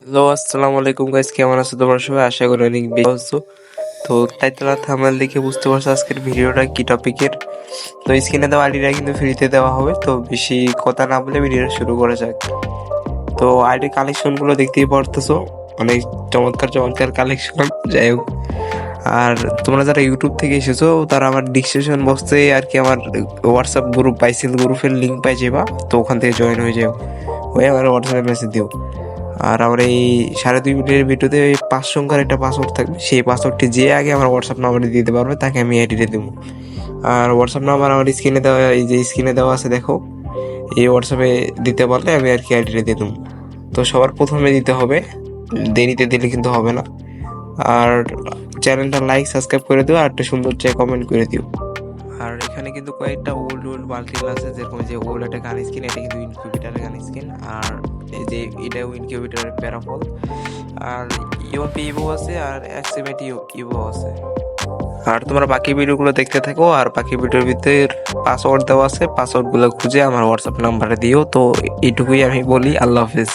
Hello, আসসালামু আলাইকুম guys, কেমন আছো তোমরা সবাই? আশা করি অনেক বেশি আছো। তো টাইটেল আর থাম্বনেল দেখে বুঝতে পারছো আজকের ভিডিওটা কি টপিকের। তো স্ক্রিনে দেওয়া আইডিটা কিন্তু ফ্রিতে দেওয়া হবে, তো বেশি কথা না বলে ভিডিওটা শুরু করা যাক। তো আইডি কালেকশন গুলো দেখতেই পারতেছো, অনেক চমৎকার চমৎকার কালেকশন। যাই হোক, আর তোমরা যারা ইউটিউব থেকে এসেছো তারা আমার ডিসক্রিপশন বক্সে আর কি আমার হোয়াটসঅ্যাপ গ্রুপ পাইছিল, গ্রুপের লিঙ্ক পাই যাবা, তো ওখান থেকে জয়েন হয়ে যাও, হয়ে আমার হোয়াটসঅ্যাপে মেসেজ দিও। আর আমার এই 2.5 মিনিটের ভিডিওতে 5 সংখ্যার একটা পাসওয়ার্ড থাকবে, সেই পাসওয়ার্ডটি যে আগে আমার হোয়াটসঅ্যাপ নাম্বারে দিতে পারবে তাকে আমি আইডিটা দেবো। আর হোয়াটসঅ্যাপ নাম্বার আমার স্ক্রিনে দেওয়া, এই যে স্ক্রিনে দেওয়া আছে দেখো, এই হোয়াটসঅ্যাপে দিতে পারলে আমি আর কি আইডিটা দিয়ে দেবো। তো সবার প্রথমে দিতে হবে, দেরিতে দিলে কিন্তু হবে না। আর চ্যানেলটা লাইক সাবস্ক্রাইব করে দিও, আর একটা সুন্দর চেয়ে কমেন্ট করে দিও। আর এখানে কিন্তু কয়েকটা ওল্ড ওল্ড মাল্টিপল আছে, যেরকম যে ওল্ড একটা গান স্কিন, এটা কিন্তু ইনকিউবেটারের গান স্কিন। আর এই যে এটাও ইনকিউবেটারের প্যারাফল। আর ইউপি ইভো আছে, আর এক্সিমেট ইভো আছে। আর তোমরা বাকি ভিডিওগুলো দেখতে থাকো, আর বাকি ভিডিওর ভিতরে পাসওয়ার্ড দেওয়া আছে, পাসওয়ার্ডগুলো খুঁজে আমার হোয়াটসঅ্যাপ নাম্বারে দিও। তো এইটুকুই আমি বলি, আল্লাহ হাফেজ।